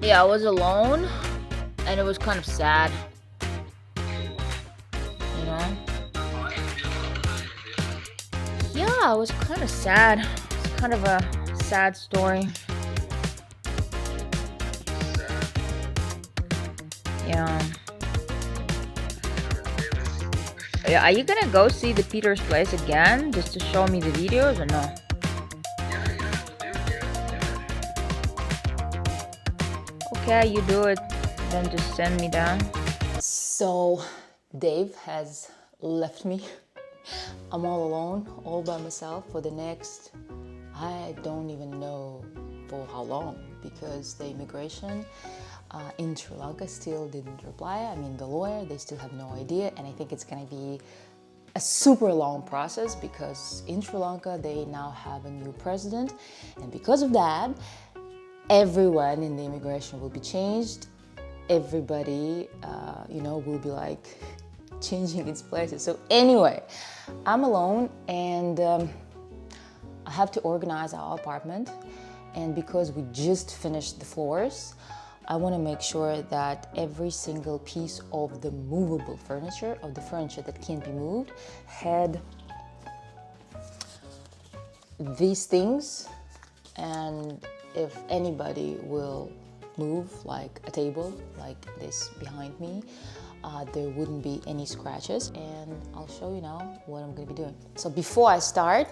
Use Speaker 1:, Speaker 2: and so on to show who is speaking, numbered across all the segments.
Speaker 1: Yeah, I was alone and it was kind of sad, you know? Yeah, it was kind of sad. It's kind of a sad story. Yeah. Yeah, are you gonna go see the Peter's place again just to show me the videos or no? Okay, you do it. Then just send me down. So, Dave has left me. I'm all alone, all by myself for the next, I don't even know for how long, because the immigration in Sri Lanka still didn't reply. I mean, the lawyer, they still have no idea, and I think it's gonna be a super long process because in Sri Lanka they now have a new president, and because of that, everyone in the immigration will be changed. Everybody, will be like changing its places. So anyway, I'm alone and I have to organize our apartment. And because we just finished the floors, I want to make sure that every single piece of the movable furniture, of the furniture that can be moved, had these things. And if anybody will move like a table like this behind me, there wouldn't be any scratches. And I'll show you now what I'm gonna be doing. So before I start,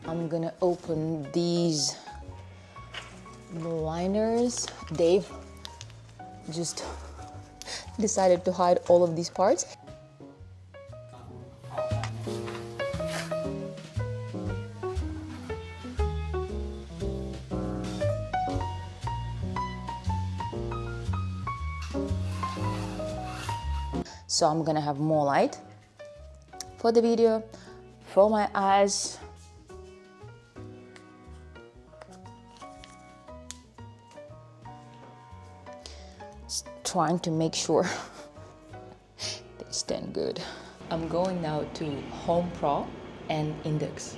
Speaker 1: I'm gonna open these liners. Dave just decided to hide all of these parts. So I'm gonna have more light for the video, for my eyes. Just trying to make sure they stand good. I'm going now to Home Pro and Index.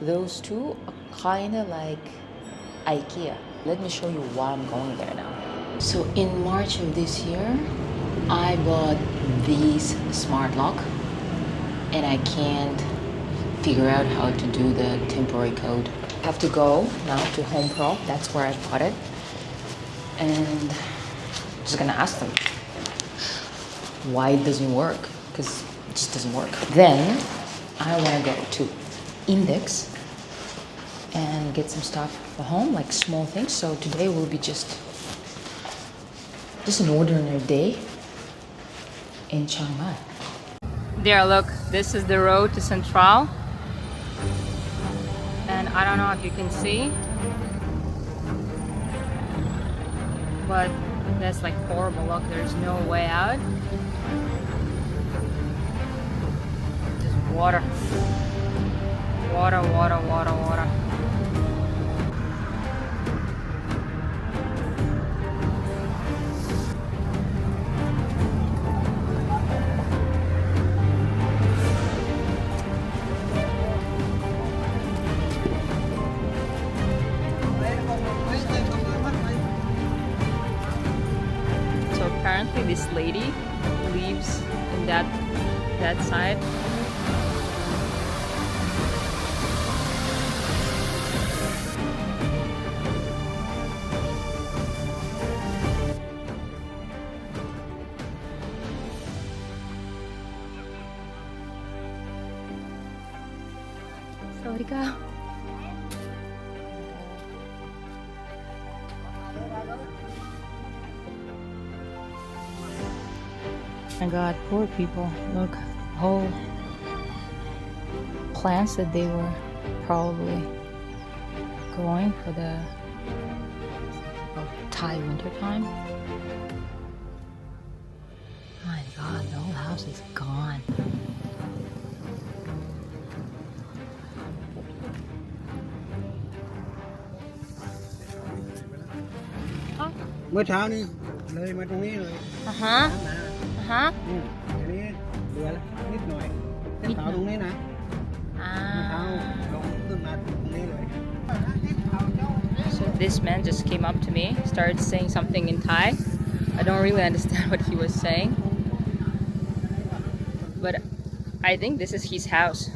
Speaker 1: Those two are kinda like IKEA. Let me show you why I'm going there now. So in March of this year, I bought these smart lock and I can't figure out how to do the temporary code. I have to go now to Home Pro, that's where I bought it, and I'm just gonna ask them why it doesn't work, because it just doesn't work. Then I wanna go to Index and get some stuff for home, like small things. So today will be just an ordinary day in Chiang Mai. There, look, this is the road to Central. And I don't know if you can see, but that's like horrible. Look, there's no way out. Just water. Water, water, water, water. Apparently this lady lives in that side. Sawadika. My God, poor people. Look, whole plants that they were probably growing for the Thai winter time. My God, the whole house is gone.
Speaker 2: เมื่อเช้านี้เลยมาตรงนี้เลย
Speaker 1: ฮะ
Speaker 2: ทีนี้เหลือนิดหน่อยเส้นขาวตรงนี้นะเมื่อเช้าลงขึ้นมาตรงนี้เลย
Speaker 1: this man just came up to me, started saying something in Thai. I don't really understand what he was saying, but I think this is his house.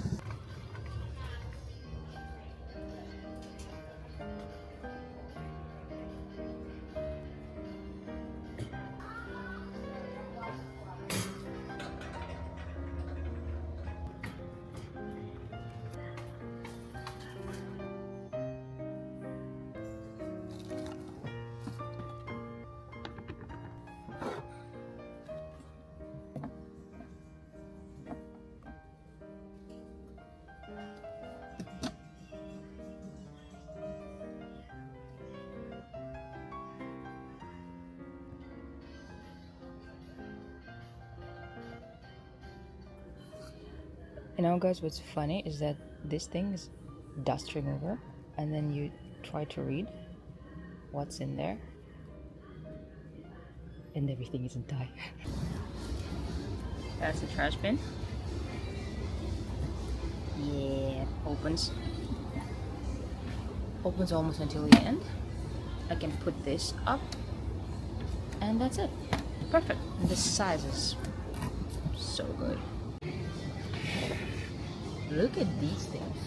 Speaker 1: You know, guys, what's funny is that this thing is dust remover, and then you try to read what's in there, and everything is in Thai. That's the trash bin. Yeah, opens almost until the end. I can put this up, and that's it. Perfect. And the size is so good. Look at these things.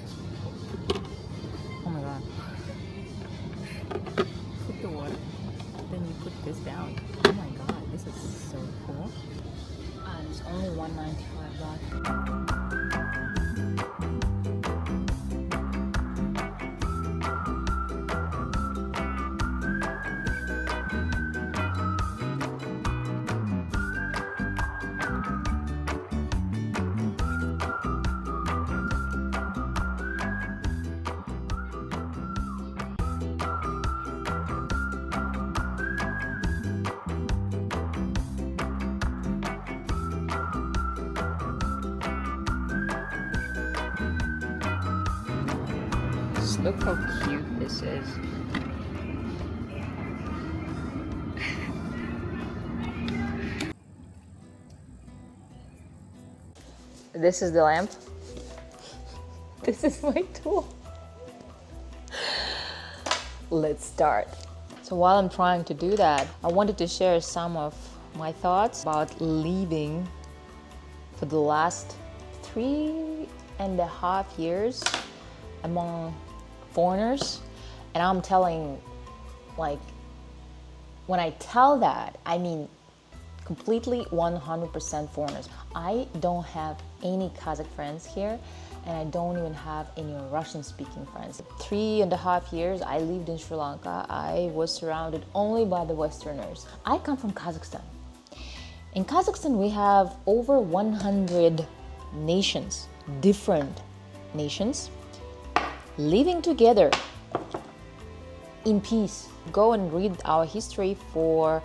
Speaker 1: Oh my god. Put the water, then you put this down. Oh my god, this is so cool. And it's only $195 baht. Just look how cute this is. This is the lamp. This is my tool. Let's start. So while I'm trying to do that, I wanted to share some of my thoughts about leaving for the last 3.5 years among foreigners. And I'm telling, like, when I tell that, I mean completely 100% foreigners. I don't have any Kazakh friends here, and I don't even have any Russian speaking friends. 3.5 years I lived in Sri Lanka. I was surrounded only by the Westerners. I come from Kazakhstan. In Kazakhstan we have over 100 nations, different nations, living together in peace. Go and read our history for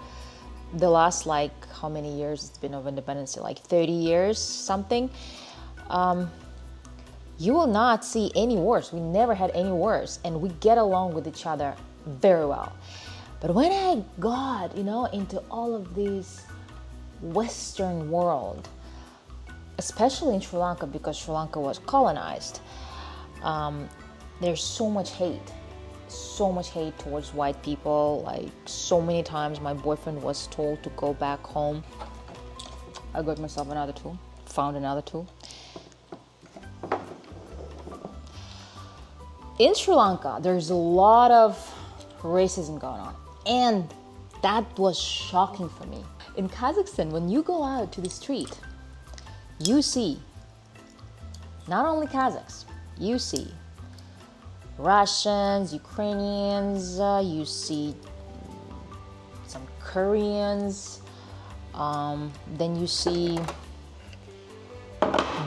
Speaker 1: the last, like, how many years it's been of independence, like 30 years something. You will not see any wars. We never had any wars, and we get along with each other very well. But when I got, into all of this Western world, especially in Sri Lanka, because Sri Lanka was colonized, there's so much hate towards white people. Like, so many times my boyfriend was told to go back home. I got myself another tool, found another tool. In Sri Lanka, there's a lot of racism going on, and that was shocking for me. In Kazakhstan, when you go out to the street, you see not only Kazakhs, you see Russians, Ukrainians, you see some Koreans, then you see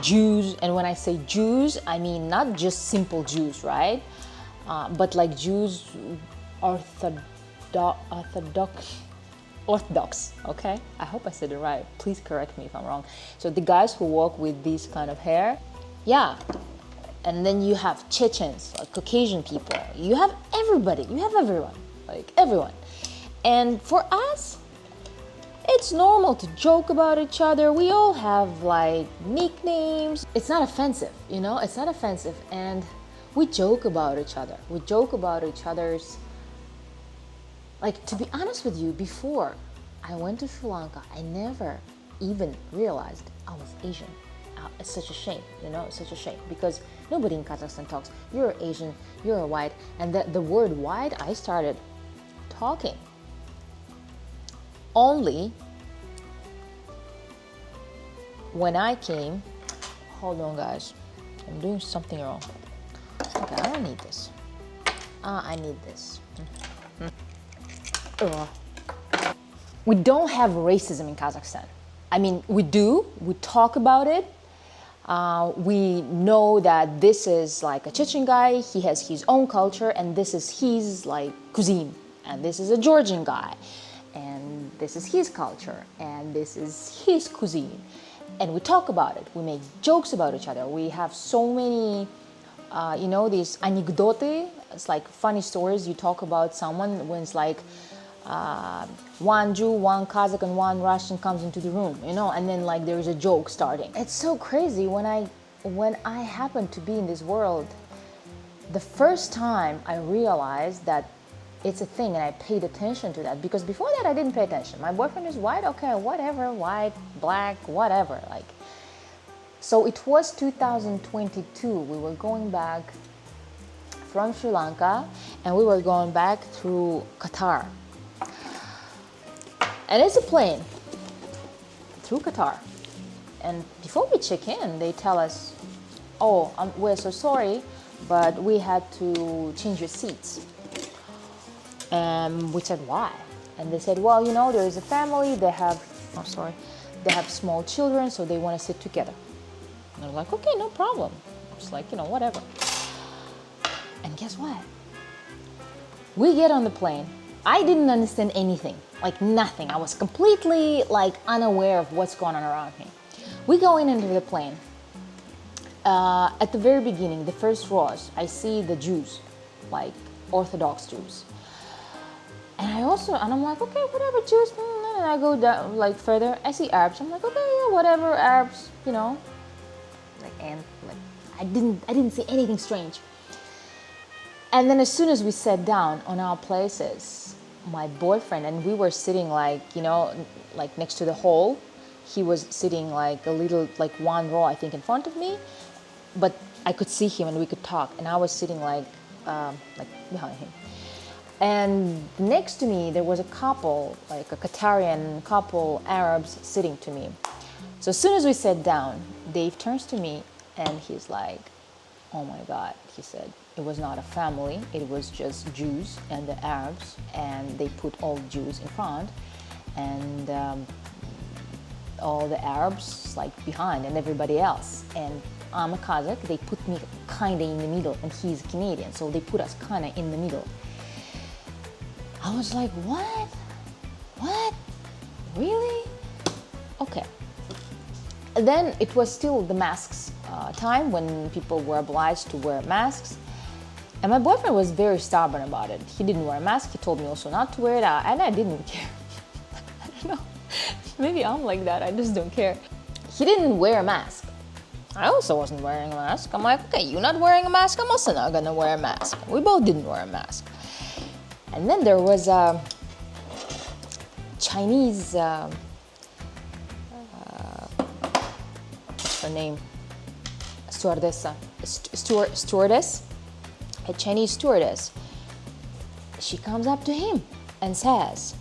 Speaker 1: Jews. And when I say Jews, I mean not just simple Jews, right? But like Jews, Orthodox, okay? I hope I said it right. Please correct me if I'm wrong. So the guys who walk with this kind of hair, yeah. And then you have Chechens, like Caucasian people. You have everybody. You have everyone, like everyone. And for us, it's normal to joke about each other. We all have like nicknames. It's not offensive, It's not offensive. And we joke about each other. We joke about each other's Like, to be honest with you, before I went to Sri Lanka, I never even realized I was Asian. It's such a shame, it's such a shame, because nobody in Kazakhstan talks, you're Asian, you're white, and the word white, I started talking only when I came. Hold on, guys, I'm doing something wrong. Okay, I don't need this. I need this. We don't have racism in Kazakhstan. I mean, we do, we talk about it. We know that this is like a Chechen guy, he has his own culture, and this is his like cuisine, and this is a Georgian guy, and this is his culture, and this is his cuisine. And we talk about it, we make jokes about each other. We have so many, these anecdote, it's like funny stories. You talk about someone when it's like, one Jew, one Kazakh, and one Russian comes into the room, and then like there is a joke starting. It's so crazy when I happen to be in this world. The first time I realized that it's a thing, and I paid attention to that, because before that I didn't pay attention. My boyfriend is white, okay, whatever, white, black, whatever, like. So it was 2022. We were going back from Sri Lanka, and we were going back through Qatar. And it's a plane through Qatar. And before we check in, they tell us, we're so sorry, but we had to change your seats. And we said, why? And they said, well, there is a family, they have small children, so they want to sit together. And they're like, okay, no problem. It's like, whatever. And guess what? We get on the plane. I didn't understand anything, like nothing. I was completely like unaware of what's going on around me. We go into the plane. At the very beginning, the first rows, I see the Jews, like Orthodox Jews. And I'm like, okay, whatever, Jews. And I go down, like further, I see Arabs. I'm like, okay, yeah, whatever, Arabs, I didn't see anything strange. And then as soon as we sat down on our places, my boyfriend, and we were sitting like next to the hall. He was sitting like a little, like one row, I think, in front of me, but I could see him and we could talk. And I was sitting like behind him. And next to me, there was a couple, like a Qatarian couple, Arabs sitting to me. So as soon as we sat down, Dave turns to me and he's like, oh my God, he said, it was not a family, it was just Jews and the Arabs, and they put all Jews in front, and all the Arabs like behind, and everybody else. And I'm a Kazakh, they put me kinda in the middle, and he's Canadian, so they put us kinda in the middle. I was like, what? What? Really? Okay. And then it was still the masks time, when people were obliged to wear masks. And my boyfriend was very stubborn about it. He didn't wear a mask. He told me also not to wear it, and I didn't care. I don't know. Maybe I'm like that. I just don't care. He didn't wear a mask. I also wasn't wearing a mask. I'm like, okay, you're not wearing a mask, I'm also not gonna wear a mask. We both didn't wear a mask. And then there was a Chinese, what's her name? Stewardess, a Chinese stewardess. She comes up to him and says,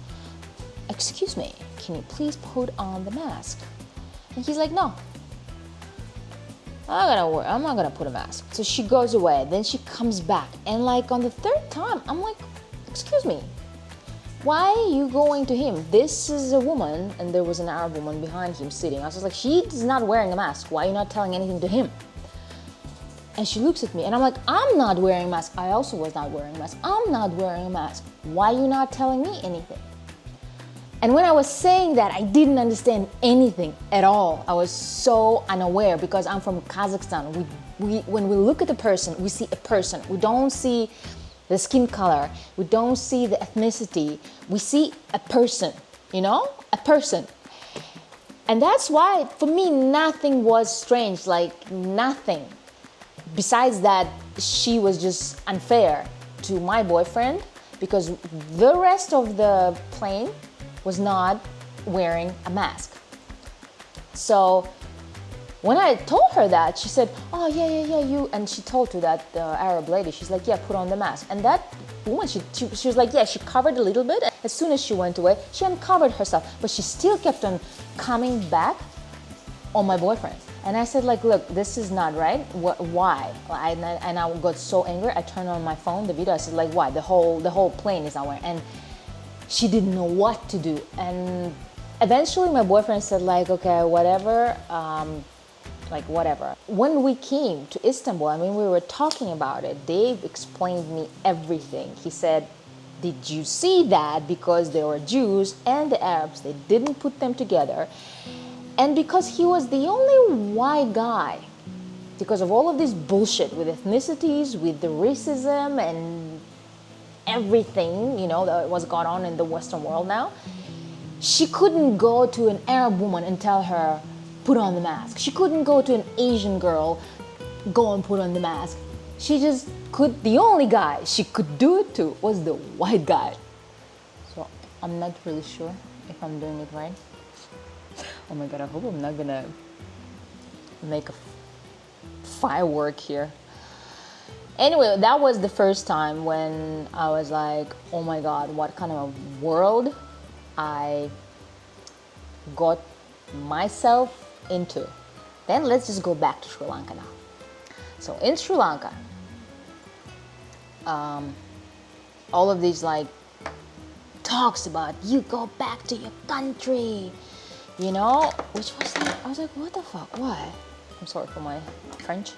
Speaker 1: excuse me, can you please put on the mask? And he's like, no, I'm not gonna put a mask. So she goes away, then she comes back, and like on the third time, I'm like, excuse me, why are you going to him? This is a woman, and there was an Arab woman behind him sitting. I was like, she's not wearing a mask, why are you not telling anything to him? And she looks at me, and I'm like, I'm not wearing a mask. I also was not wearing a mask. I'm not wearing a mask. Why are you not telling me anything? And when I was saying that, I didn't understand anything at all. I was so unaware, because I'm from Kazakhstan. When we look at a person, we see a person. We don't see the skin color. We don't see the ethnicity. We see a person, a person. And that's why, for me, nothing was strange, like nothing. Besides that, she was just unfair to my boyfriend, because the rest of the plane was not wearing a mask. So when I told her that, she said, oh, yeah, you, and she told to that Arab lady, she's like, yeah, put on the mask. And that woman, she was like, yeah, she covered a little bit. As soon as she went away, she uncovered herself, but she still kept on coming back on my boyfriend. And I said, like, look, this is not right. Why? And I got so angry. I turned on my phone, the video. I said, like, why? The whole plane is not wearing. And she didn't know what to do. And eventually, my boyfriend said, like, okay, whatever. Whatever. When we came to Istanbul, I mean, we were talking about it. Dave explained me everything. He said, did you see that? Because there were Jews and the Arabs, they didn't put them together. And because he was the only white guy, because of all of this bullshit with ethnicities, with the racism and everything, you know, that was going on in the Western world now, she couldn't go to an Arab woman and tell her, put on the mask. She couldn't go to an Asian girl, go and put on the mask. She just could, the only guy she could do it to was the white guy. So I'm not really sure if I'm doing it right. Oh my God, I hope I'm not gonna make a firework here. Anyway, that was the first time when I was like, oh my God, what kind of a world I got myself into. Then let's just go back to Sri Lanka now. So in Sri Lanka, all of these like talks about you go back to your country, you know, which was like, I was like, what the fuck, what? I'm sorry for my French.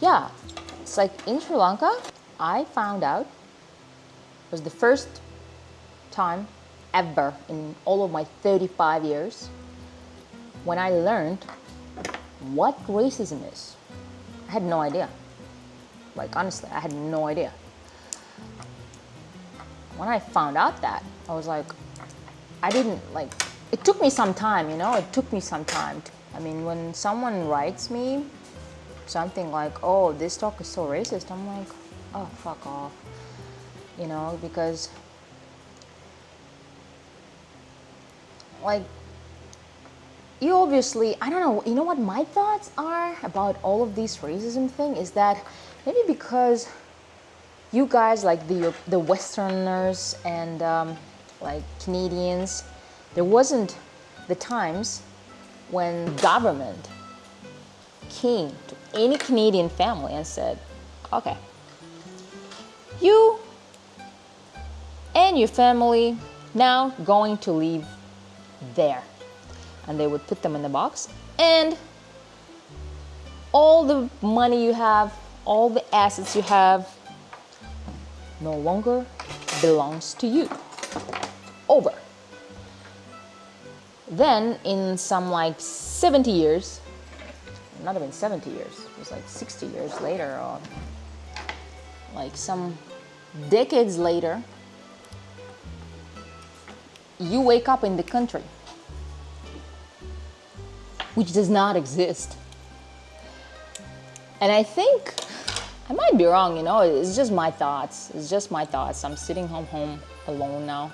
Speaker 1: Yeah, it's like in Sri Lanka, I found out, it was the first time ever in all of my 35 years when I learned what racism is. I had no idea. Like honestly, I had no idea. When I found out that, I was like, I didn't like, it took me some time, you know, it took me some time. I mean, when someone writes me something like, oh, this talk is so racist, I'm like, oh, fuck off, you know, because like, you obviously, I don't know, you know what my thoughts are about all of this racism thing is that maybe because you guys, like the Westerners and like Canadians, there wasn't the times when government came to any Canadian family and said, okay, you and your family now going to live there. And they would put them in the box, and all the money you have, all the assets you have no longer belongs to you. Over. Then in some like 70 years, not even 70 years, it was like 60 years later, or like some decades later, you wake up in the country which does not exist. And I think, I might be wrong, you know, it's just my thoughts. It's just my thoughts. I'm sitting home alone now.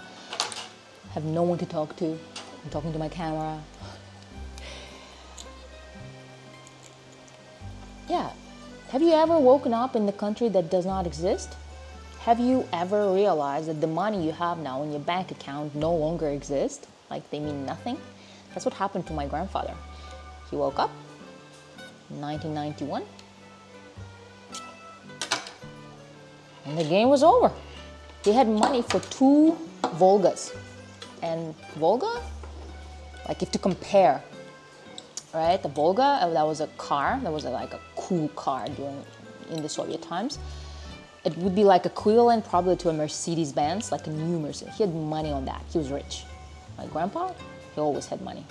Speaker 1: I have no one to talk to. I'm talking to my camera. Yeah. Have you ever woken up in the country that does not exist? Have you ever realized that the money you have now in your bank account no longer exists? Like they mean nothing? That's what happened to my grandfather. He woke up in 1991 and the game was over. He had money for 2 Volgas. And Volga, like if to compare, right? The Volga, that was a car, that was like a cool car in the Soviet times. It would be like equivalent probably to a Mercedes-Benz, like a new Mercedes. He had money on that. He was rich. My grandpa, he always had money.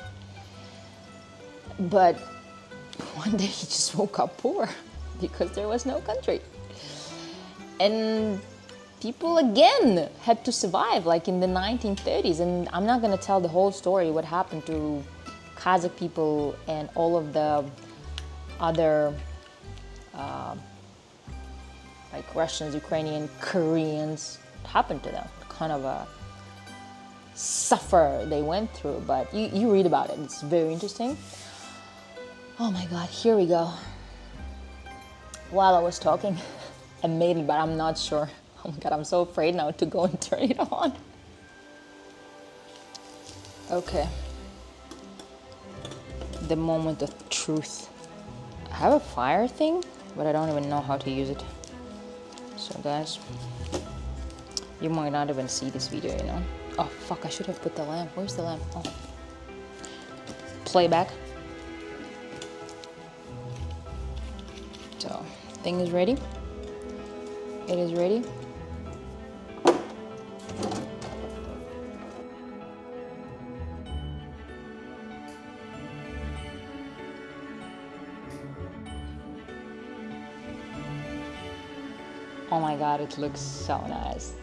Speaker 1: But one day he just woke up poor because there was no country. And people again had to survive like in the 1930s. And I'm not gonna tell the whole story what happened to Kazakh people and all of the other like Russians, Ukrainian, Koreans, what happened to them, kind of a suffer they went through. But you read about it, it's very interesting. Oh my God, here we go. While I was talking, I made it, but I'm not sure. Oh my God, I'm so afraid now to go and turn it on. Okay. The moment of truth. I have a fire thing, but I don't even know how to use it. So guys, you might not even see this video, you know. Oh fuck, I should have put the lamp. Where's the lamp? Oh. Playback. So, thing is ready. It is ready. Oh my God, it looks so nice.